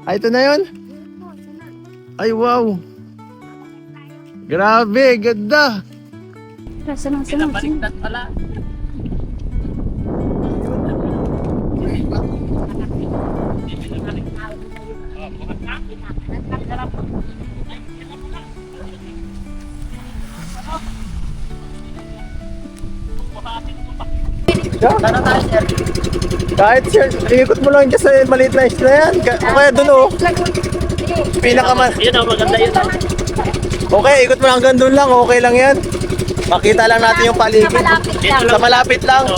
Ay, ito na yun? Ay, wow. Grabe, ganda. Sunod. Pinabaliktad pala. Tara tayo, sir. Kahit sir, ikot mo lang dyan sa maliit na isla yan. O kaya dun oh. Pinakaman. Yun o, maganda yun. Okay, ikot mo lang hanggang dun lang. Okay lang yan. Makita lang natin yung paligid. Sa malapit lang.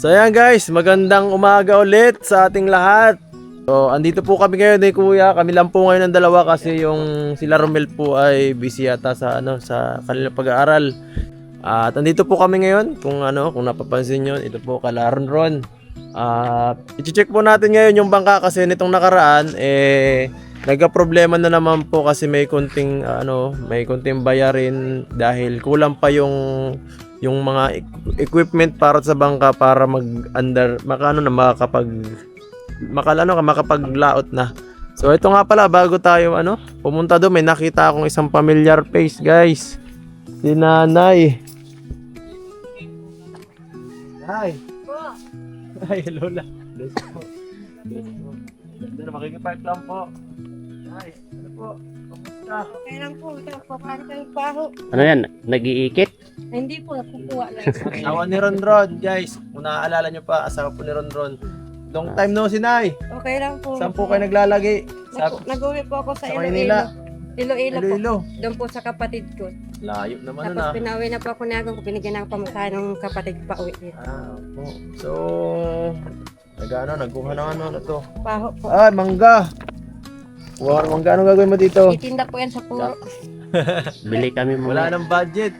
So ayan guys, magandang umaga ulit sa ating lahat. So andito po kami ngayon eh kuya. Kami lang po ngayon ng dalawa kasi yung sila Romel po ay busy yata sa sa kanilang pag-aaral. At andito po kami ngayon kung napapansin nyo, ito po kala Ron. I-check po natin ngayon yung bangka kasi nitong nakaraan nagka-problema na naman po kasi may konting bayarin dahil kulang pa yung mga equipment para sa bangka para makapaglaot na. So ito nga pala bago tayo pumunta doon may nakita akong isang familiar face guys. Si Nanay. Hi. Hi, Lola. Bless po. Bless po. Ganda na makikipark lang po. Hi, ano po? Kamusta? Okay lang po, ito po paano kayo baho? Ano yan? Nag-iikit? Hindi po, nakukuha lang. Asawa ni Ron, guys. Kung naaalala nyo pa, asawa po ni Ron. Long time no si Nay. Okay lang po. Saan po kayo naglalagay? Nag-uwi po ako sa Maynila. Iloilo po. Iloilo. Doon po sa kapatid ko. Layo naman Tapos pinauwi na po ako ni Agong, binigyan ako pamasahe ng kapatid ko pa uwi dito. Po. So, nagkuha ng to. Baho po. Ah, mangga. Wow, mangga. Anong gagawin mo dito? Itinda po yan sa puro. Bili kami Wala muna. nang budget.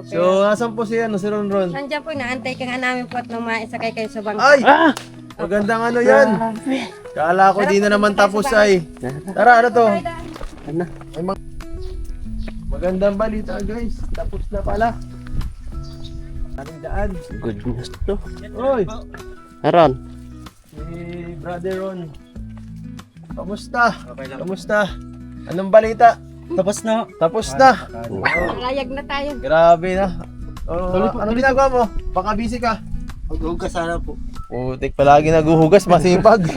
Okay. So, asan po si Ron? Nandiyan po, naantay ka nga namin po at lumaisakay kayo sa bangka. Ay! Ah! Magandang yan. Kala ko di na naman tapos ay. Tara, ano to? Ano? Magandang balita guys. Tapos na pala. Anong daan? Good news to. Oy! Aron. Si Brother Ron. Kamusta? Kamusta? Anong balita? Tapos na. Tapos na. Layag na tayo. Grabe na. Anong ginagawa mo? Baka busy ka. Maghugas sana po. Putik, palagi naguhugas, masipag.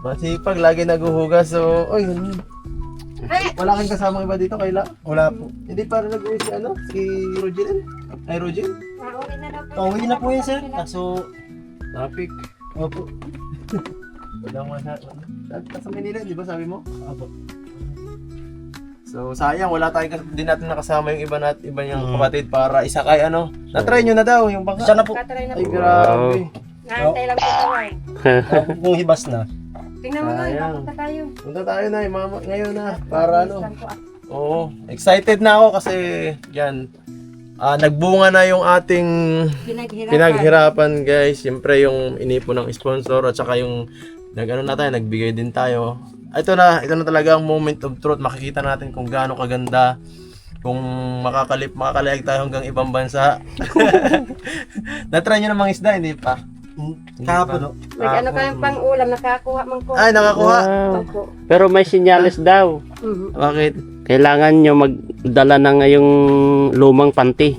Masipag, lagi naguhugas. So, oy, wala kang kasamang iba dito, Kayla? Wala po. Hindi para nag-uwi si Roger. Ay, Roger? Pauwi na daw po. Pauwi na po yun, sir. Kaso, Traffic. opo. Walang sa Manila, di ba sabi mo? Opo. So, sayang, wala tayong din natin nakasama yung iba niyang kapatid para isakay Na-try nyo na daw yung bangka. Siya na po. Katry na Ay, po. grabe. Naantay lang po tayo. Kung hibas na. Tingnan mo tayo, Sayang. papunta tayo. Punta tayo na, mama, ngayon na. Para Lang po. Oo, excited na ako kasi yan. Nagbunga na yung ating pinaghirapan guys. Siyempre yung inipon ng sponsor at saka yung nagbigay din tayo. Ito na talaga ang moment of truth. Makikita natin kung gaano kaganda. Kung makakalayag tayo hanggang ibang bansa. Na-try nyo namang isda, hindi pa? Kahapon, no? Nag-ano kayong pang-ulam, nakakuha man po. Ay, nakakuha. Wow. Opo. Pero may sinyalis daw. Mhm. Bakit? Kailangan nyo magdala ng ngayong lumang panty.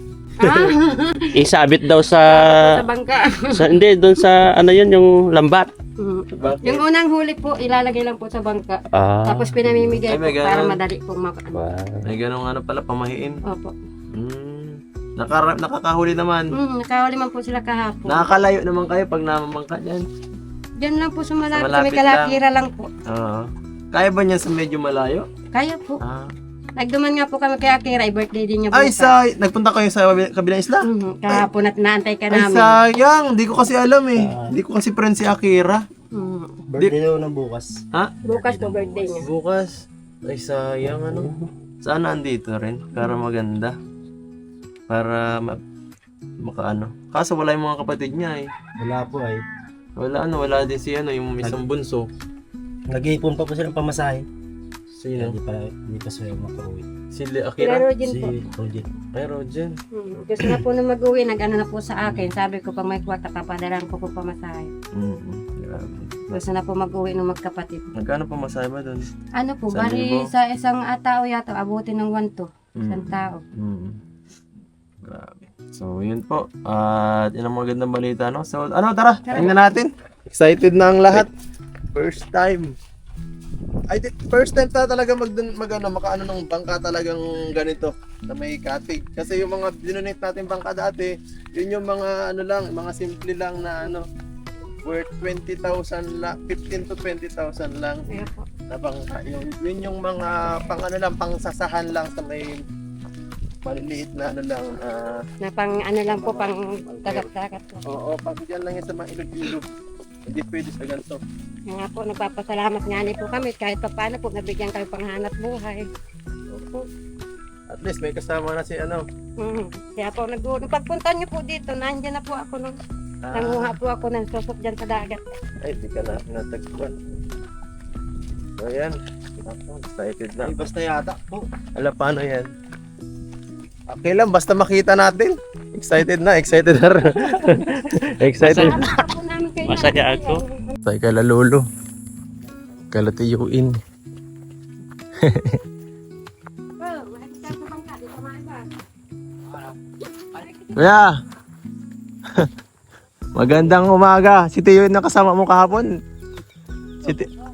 Isabit daw sa Sa bangka. hindi doon sa yung lambat. Mhm. Bakit? Yung unang huli po, ilalagay lang po sa bangka. Tapos pinamimigay Ay, po may para ganun. madali pong Wow. May ganong pala, pamahiin. Opo. Nakakahuli naman. Nakahuli man po sila kahapon. Nakakalayo naman kayo pag namamangka dyan. Diyan lang po sa malapit. Sa malapit May kalakira lang po. Oo. Kaya ba niyan sa medyo malayo? Kaya po. Ah. Nagduman nga po kami kay Akira, birthday din niya Ay, bukas. nagpunta kayo sa kabilang isla? Kahapon at naantay ka Ay, namin. sayang. Hindi ko kasi alam eh. Hindi ko kasi friend si Akira. Birthday daw ng bukas. Ha? Bukas po birthday niya. Bukas. Ay, sayang Sana andito rin. Para maganda. Para makaano. Kaso wala yung mga kapatid niya eh. Wala po ay. Wala din si yung isang bunso. Nag-iipon pa po silang pamasahe. Sino? Hindi pa sila makauwi. Si Kila Akira? Rogen Si po. Roger. Ay, Rogen. Gusto na po na mag-uwi, nag-ano na po sa akin. Sabi ko, pag may kwata, papadalan ko po pamasahe. Grabe. Gusto na po mag-uwi ng magkapatid. Magkano pa masahe mo doon? Ano po, 1,000? bali sa isang tao yata, abutin ng 1 to. Isang tao. Grabe. So, yun po. At yun ang magandang balita, no? So, ano, tara, tingnan natin. Excited na ang lahat. First time. First time talaga makaano ng bangka talagang ganito na may katig. Kasi yung mga dinonate natin bangka dati, yun yung mga ano lang, mga simple lang na ano, worth 20,000 lang, 15 to 20,000 lang Kaya po. na bangka. Yun yung mga pang ano lang, pang sasahan lang sa may maliliit na ano lang. Na pang ano lang po, pang tagat-tagat po. Oo, pag dyan lang yan sa mga ilog-ilog. Hindi pwede sa ganito. Kaya nga po, nagpapasalamat nga po kami kahit pa paano po nabigyan kayo panghanap buhay. Opo. At least may kasama na si ano. Kaya po, nung pagpunta niyo po dito, nandiyan na po ako nung nanguha po ako ng susok dyan sa dagat. Ay, di ka na natagpuan. So, yan. Excited na. Ay, basta yata po. Ala, paano yan? Okay lang, basta makita natin. Excited na rin. Excited. Salamat po namin kayo. Masaya ako. Tay kala lolo. Kala tiyuin. Kuya. Magandang umaga. Si Tiyo yung nakasama mo kahapon.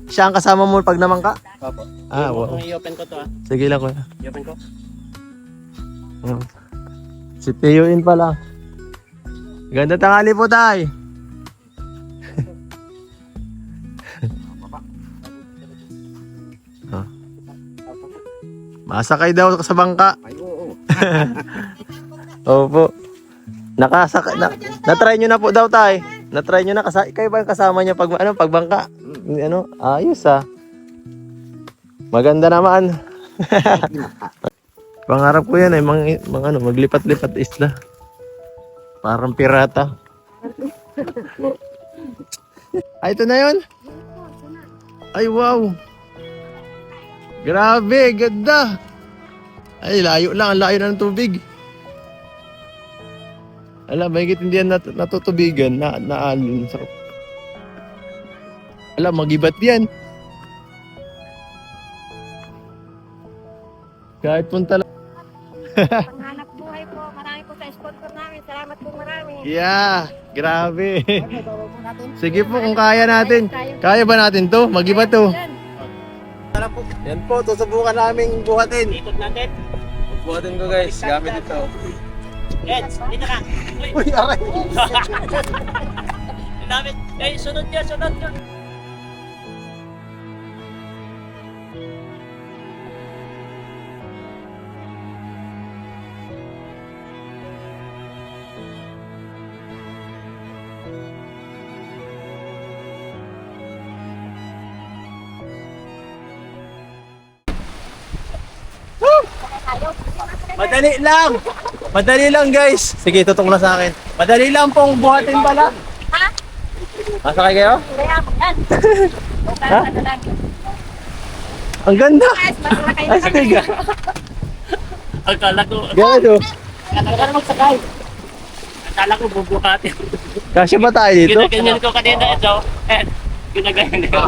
Siya ang kasama mo pag namangka? Opo. Wow. I-open ko to Sige lang kuya. I-open ko. Si Tiyo in pala. Ganda tanghali po tay. Masakay daw sa bangka. Ay, oo. Opo. Na-try nyo na po daw tay. Na-try nyo na kayo ba yung kasama niya pag bangka? Ayos ah. Maganda naman. Pangarap ko yan ay maglipat-lipat isla. Parang pirata. Ay, ito na yun. Ay, wow. Grabe, ganda. Ay, layo lang. Ang layo na ng tubig. Alam, mahigit hindi yan natutubigan. Naalun. Alam, magibat yan. Kahit punta lang. Panghanap buhay po. Marami po sa sponsor namin. Salamat po marami. Yeah, grabe. Sige po kung kaya natin. Kaya ba natin to? Mag-iba to. Yan po, susubukan naming buhatin. Ikot natin. Buhatin ko guys, gamit ito. Eds, dito ka. Uy, aray. Dapat, sunod ka. Madali lang guys. Sige, tutok na sa akin. Madali lang pong buhatin pala. Ha? Masakay kayo? Kaya mo yan. Ha? Ang ganda. Masakay na Astig ah. Akala ko, Gano? akala ko magsakay. Akala ko bubuhatin. Kasya ba tayo dito? Ginaganyan ko kanina ito. Ginaganyan ko.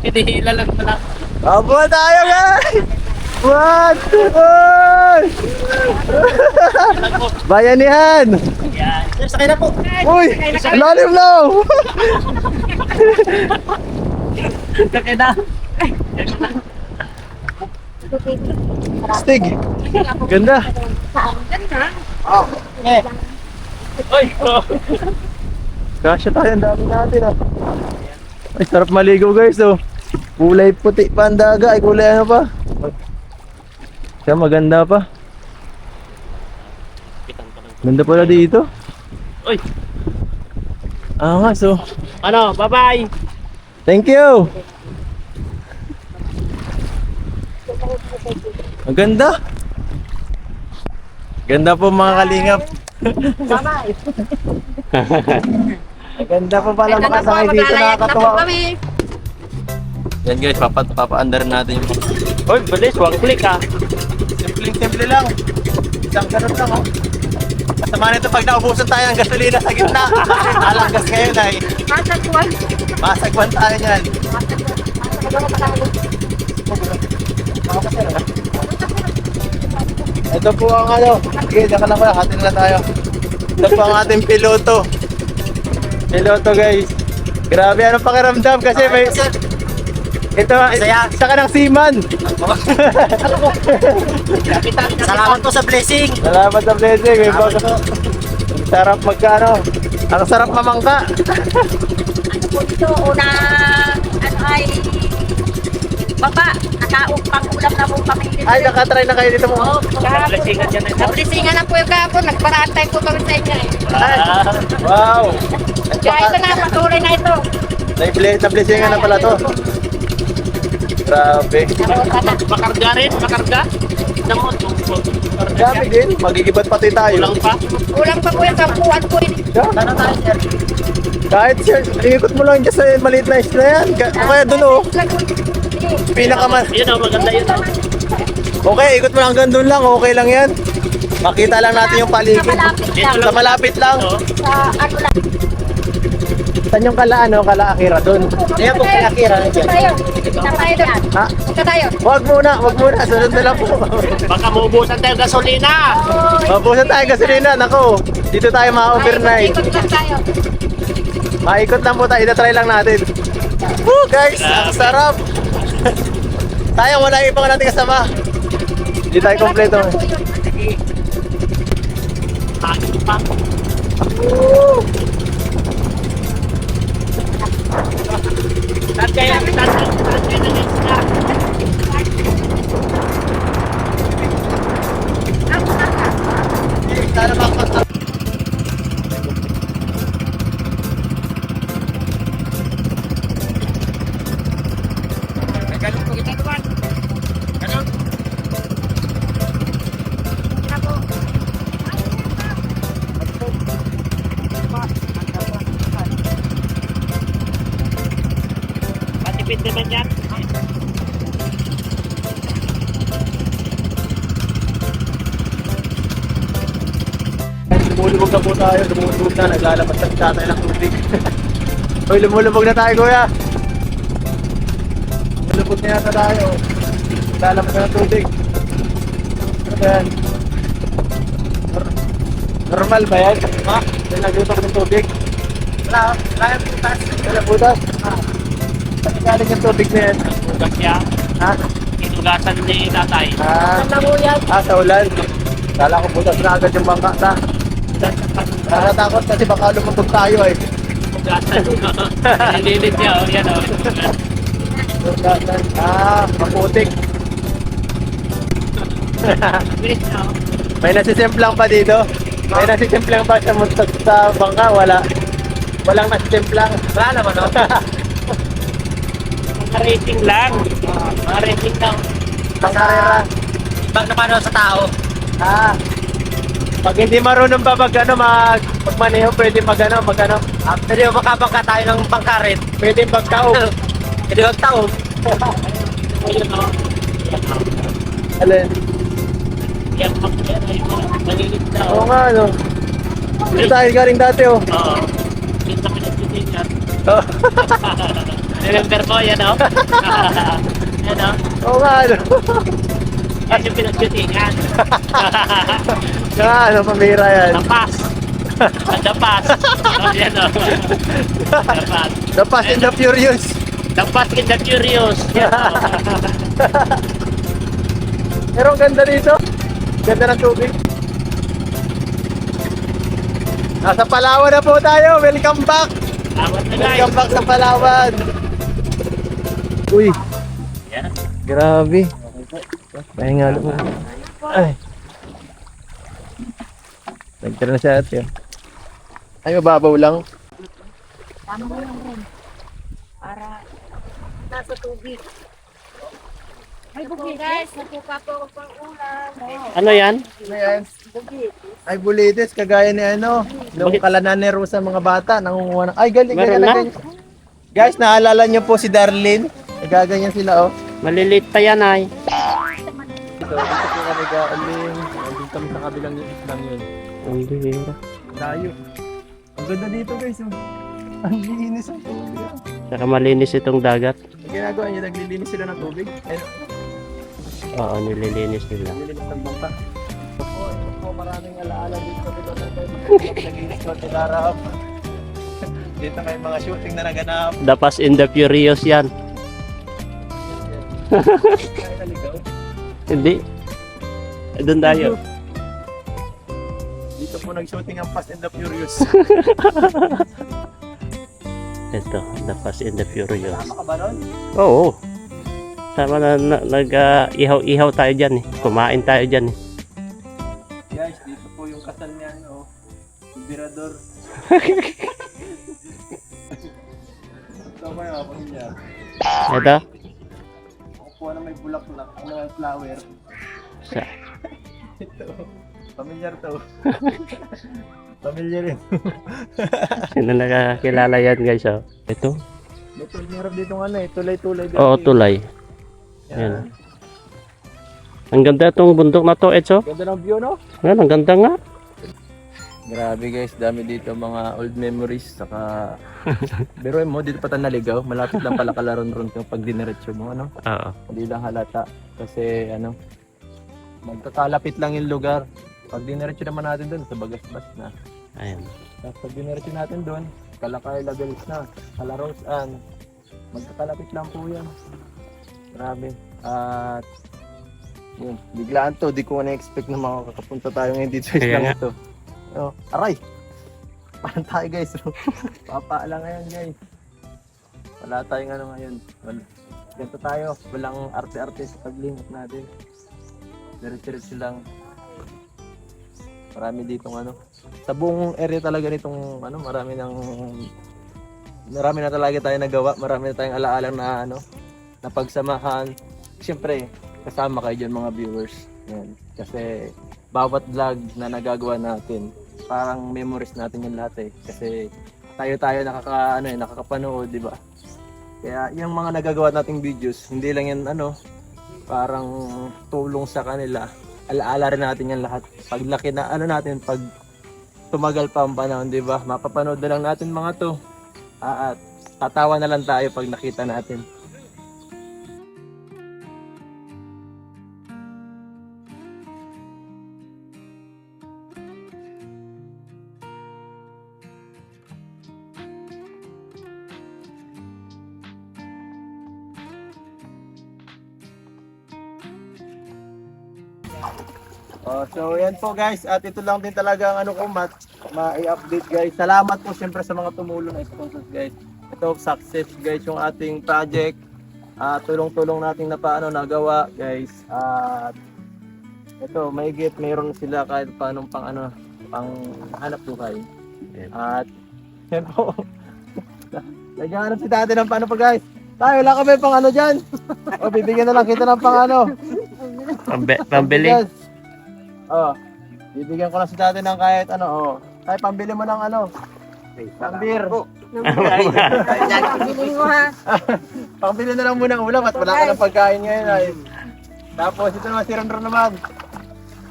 Hinihila lang pala. Abo tayo guys! What? Oy! Bayanihan! Yan. Sakay na po. Uy! Lalim na! Sakay na. Stig! Ganda! Oy! Kasya tayo, ang dami natin ah. Ay, sarap maligo guys oh. Kulay puti pa ang daga. Ay, kulay ano pa? Siya maganda pa. Ganda pala dito. Oy! Angas oh. Ano? Bye-bye! Thank you! Ang ganda! Ganda po mga kalingap. Bye-bye. Ang ganda po pala makasakay dito. Nakakatuwa. Yan guys, papaandar natin yung Oy, bilis. One click ah. simple lang. Isang ganun lang oh. Sama nito pag naubusan tayo ng gasolina sa gitna. Kasi alang gas ngayon ay Masagwan. masagwan tayo niyan. Ito po ang ano. Sige, diyan ka lang pala. Hatin na tayo. Ito po ang ating piloto. Piloto guys. Grabe, anong pakiramdam kasi may... Ito, isa ka ng seaman. Salamat po sa blessing. Salamat sa blessing. May ang sarap magkano. Ang sarap mamangka. Po dito, unang, ano ay, baba, nakaong pang-ulam na mong pamilya. Ay, nakatry na kayo dito mo. Oo, Blessingan yan eh. nablisingan na po yung kahapon, nagparantay po kami sa inyo eh. Ay, wow. Kaya ito na, patuloy na ito. Na-blessingan na pala to. Grabe. Makarga rin, makarga. Tignan mo, Grabe din. Magigibat pati tayo. kulang pa. Kulang pa po yung kampuan po yun. Sana tayo, sir. Kahit sir, ikot mo lang dyan sa maliit na isla yan. O kaya dun oh. Pinakaman. Yun o, maganda yun. Okay, ikot mo lang hanggang dun lang. Okay lang yan. Makita lang natin yung paligid. Sa malapit lang. Sa ano lang. Saan yung kala, ano? Kala Akira dun. Ayan po kay Akira. Punta tayo. Punta tayo doon. Ha? Punta tayo. Wag muna. Sunod na lang po. Baka maubusan tayo gasolina. Mabusan tayo gasolina. Nako, dito tayo ma-overnight. Ikot lang tayo. Maikot lang po tayo. Ita-try lang natin. Woo, guys! Ang sarap! Sayang, wala yung ibang natin kasama. Hindi tayo kompleto. Takot pa. Saan kaya na isla? Sana makapag- Matipid naman yan. Lumulubog na po tayo. Lumulubog na. Naglalabas na tatay ng tubig. Uy, lumulubog na tayo, kuya. Lumulubog na yata tayo. Naglalabas na ng tubig. Ano ba yan? Normal ba yan? Ha? Naglutok ng tubig? Wala yung butas. Wala butas? Saan galing yung tubig na yan? Tugas niya. Ha? Inugasan ni tatay. Sa ulan. Kala ko butas na agad yung bangka na. Nakatakot kasi baka lumutog tayo eh. Tugasan. Nililid niya. O, yan o. Maputik. May nasisimplang pa dito. May nasisimplang pa sa bangka. Walang nasisimplang. Wala naman no? Mga rating lang. Mga rating lang. Pasarera. Bag na paano sa tao? Pag hindi marunong ba magmaneho, pwede magano. Pwede mo makabangka tayo ng bangkarin. Pwede magtaog. Pwede magtaog. Ayun o. Alin? Yan pang yan ay malilid na Oo o. nga, no. Dito tayo galing dati, oh. Oo. Kita ka nagtitingan. Oh. Remember mo yan o? Yan o. Oo nga, no. Yan yung pinagtitingan. Nga, ano, pamira yan. Tapas. Dapas. Oh, yan o. Dapas. The Fast and the Furious. Dapas in the curious. Yan o. Pero ang ganda dito. Ganda ng tubig. Nasa Palawan na po tayo. Welcome back. Tawad na guys. Welcome back sa Palawan. Uy, Yan. grabe. Pahinga mo. Ay. Nagtira na siya ate. Ay, mababaw lang. Tama mo lang rin. Para nasa tubig. Ay, bugi guys. Nakuha po ako pang ulam. Ano yan? Ano yan? Ay, bulitis. Kagaya ni ano. Nung Bakit? kalanan ni Rosa mga bata. Nangunguha ng... Ay, galing. Meron na? Guys, naalala niyo po si Darlene. Nagaganyan sila, oh. Maliliit pa yan ay. Dito po kami galing. Nandun kami sa kabilang islang yun. Ang bihira. Layo. Ang ganda dito guys. Oh. Ang linis ang tubig. Ah. Saka malinis itong dagat. Ang ginagawa niya, naglilinis sila ng tubig. Ayun, Oo, nililinis nila. naglilinis ng bangka. Ito po, maraming alaala dito. Naglinis ko, tilarap. Dito may mga shooting na naganap. The Fast and the Furious yan. Kaya naligaw. Hindi. Doon tayo. Dito po nag-shooting ang Fast and the Furious. Ito, The Fast and the Furious. Tama ka ba nun? Oo. Sama na, ihaw-ihaw tayo dyan eh. Kumain tayo dyan eh. Guys, dito po yung kasal niya, no? Imperador. Tama yung ako niya. Ito. Kukuha na may bulaklak, ano yung flower. Sa, Ito. Pamilyar to. Pamilyar rin. sino nakakilala yan guys oh. Ito. Meron dito ano eh, tulay-tulay. dito. Oo, tulay. Yan. Ang ganda itong bundok na to, Edso. Ganda ng view, no? Yan, ang ganda nga. Grabe guys, dami dito mga old memories. Saka, pero mo, dito pa tayo naligaw. Malapit lang pala kalaron-ron yung pag diniretso mo, ano? Oo. Hindi lang halata. Kasi, ano, magkakalapit lang yung lugar. Pag diniretso naman natin doon, sa Bagasbas na. Ayan. Tapos pag diniretso natin doon, Kalakay, Lagalis na, Kalarosan. Magkakalapit lang po yan. Grabe. At, yun, biglaan to. Di ko na-expect na makakapunta tayo ngayon dito sa Kaya islang nga. ito. Oh, aray! Paano tayo guys? Papa lang ngayon guys. Wala tayong ano ngayon. Ganito tayo. Walang arte-arte sa paglingot natin. Diretso-diretso lang. Marami ditong ano. Sa buong area talaga nitong ano, marami na talaga tayo nagawa. Marami na tayong alaalang na ano, na pagsamahan. Siyempre, kasama kayo dyan mga viewers. Yan. Kasi bawat vlog na nagagawa natin, parang memories natin yung lahat eh. Kasi tayo nakakapanood, di ba? Kaya yung mga nagagawa nating videos, hindi lang yan ano, parang tulong sa kanila. Alaala rin natin yan lahat. Paglaki na ano natin, pag tumagal pa ang panahon, di ba? Mapapanood na lang natin mga to. At tatawa na lang tayo pag nakita natin. So yan po guys, at ito lang din talaga ang ano ko ma-update guys. Salamat po siyempre sa mga tumulong na sponsors guys. Ito success guys yung ating project. Tulong-tulong nating nagawa guys. At ito maigit mayroon sila kahit paano pang hanap buhay. At yan po. Naghahanap si dati ng paano pa guys. Tayo wala kami pang ano dyan. O bibigyan na lang kita ng pang ano. Pambili. Oh, bibigyan ko lang si dati ng kahit ano, oh. Ay, pambili mo ng ano, pambir. Pagbiling mo ha. Pambili na lang muna ng ulam at wala ka ng pagkain ngayon ay. Tapos ito naman si Ron naman.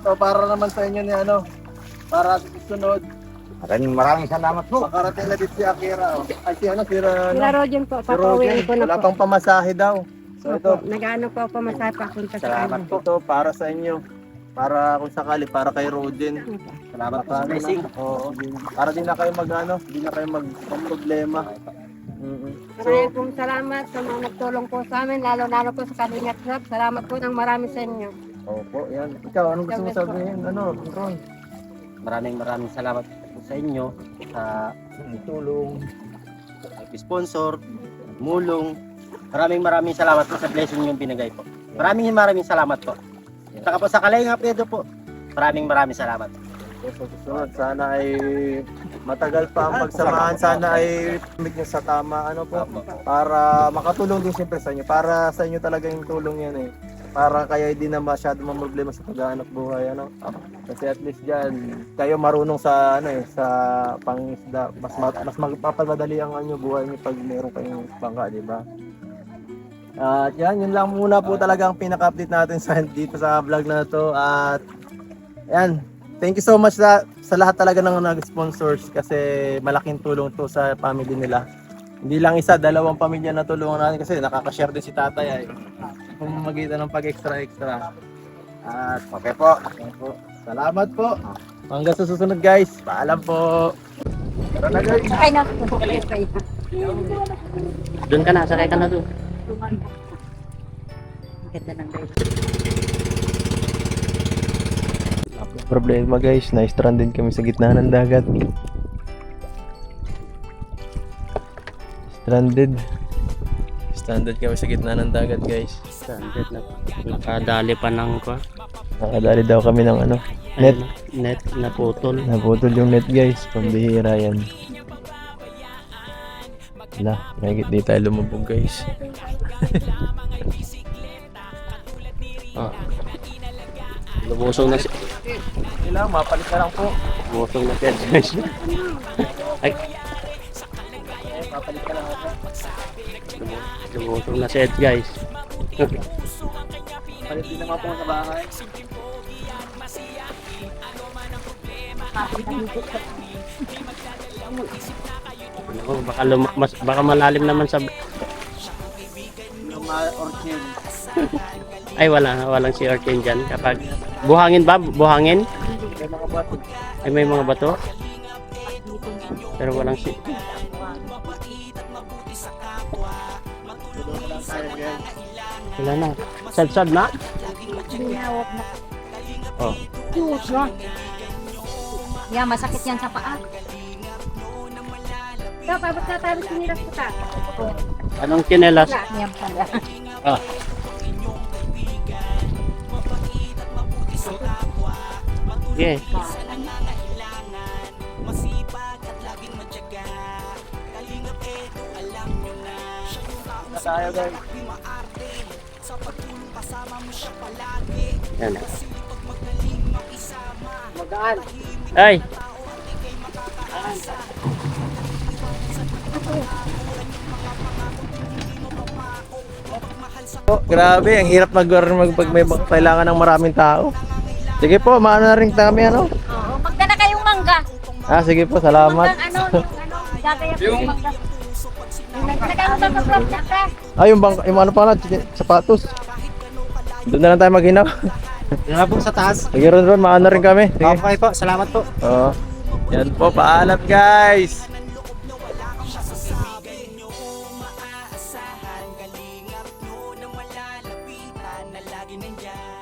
So para naman sa inyo ni ano, para sa susunod. Maraming salamat po. Makarating na dito si Akira. Oh. Ay si ano, si Ron. Sila Rojan po, Si papauwiin ko Rogen, na wala po. pang pamasahe daw. So ito, Nag-ano po ako masaya papunta sa Salamat ano. po. ito para sa inyo. Para kung sakali, para kay Roden. Salamat po sa blessing. Oo. Para di na kayo di na kayo problema. Maraming pong salamat sa mga nagtulong po sa amin, lalo po sa Kalingap Club. Salamat po ng marami sa inyo. Opo, yan. Ikaw, anong gusto mo sabihin? Ano, Ron? Maraming salamat po sa inyo sa tulong, sponsor, mulong. Maraming salamat po sa blessing yung binigay po. Maraming salamat po. Saka po sa Kalingap Edo po. Maraming salamat. Sa susunod, sana ay matagal pa ang pagsamahan. Sana ay tumig niyo sa tama, ano po, para makatulong din siyempre sa inyo. Para sa inyo talaga yung tulong yan eh. Para kayo hindi na masyado problema sa paghahanap buhay, ano. Kasi at least dyan, kayo marunong sa ano eh, sa pangisda. Mas magpapadali ang ano buhay niyo pag meron kayong bangka, di ba? At yan, yun lang muna po talaga ang pinaka-update natin dito sa vlog na to. At yan, thank you so much sa lahat talaga ng nag-sponsors kasi malaking tulong to sa family nila. Hindi lang isa, dalawang pamilya na tulungan natin kasi nakaka-share din si tatay ay kung magitan ng pag-extra. At Okay po. salamat po. Hanggang sa susunod guys. Paalam po. Tara na guys. Ay, na. Doon ka na, sakay ka na doon. Ganda ng guys. Problema guys, na-stranded kami sa gitna ng dagat. Stranded kami sa gitna ng dagat guys. Standard na. Nakadali pa ng ko. Nakadali daw kami ng ano, net. Net na putol. Naputol yung net guys, pambihira yan. Wala, may di tayo lumubog guys. Oh. Lumusong na si... Kailangan mapalit na lang po. Lumusong na siya guys. Ay. Mapalit ka lang ako. Lumusong na siya guys. Palit din naman po sa bahay. Oh, baka malalim naman sa... Yung mga orchid. Ay walang si Orkin dyan. Kapag buhangin ba? Buhangin? May mga bato. Ay may mga bato. Pero walang si... Tulungan lang tayo guys. Wala na. Sad na? Binawag na. Oh. Cute na. Yeah, masakit yan sa paa. Ikaw, pabot na tayo siniras ko ta. Anong kinelas? Wala, yan pala. Ah. Yeah. Na tayo guys. Yan. Magaan. Ay! Oh, grabe, ang hirap pag may kailangan ng maraming tao. Sige po, maano na rin kami ano? Oo, magda na kayong mangga. Ah, sige po, salamat. Manggang gagaya po yung mangga. Nagkakaroon ba mag-crop na ka? Ah, yung ano pala, sapatos. Doon na lang tayo maghinaw. Yan po sa taas. Sige ron, maano rin kami. Sige. Okay po, salamat po. Oo. Yan po, paalam guys. Kalingap nyo na malalapitan na lagi nandyan.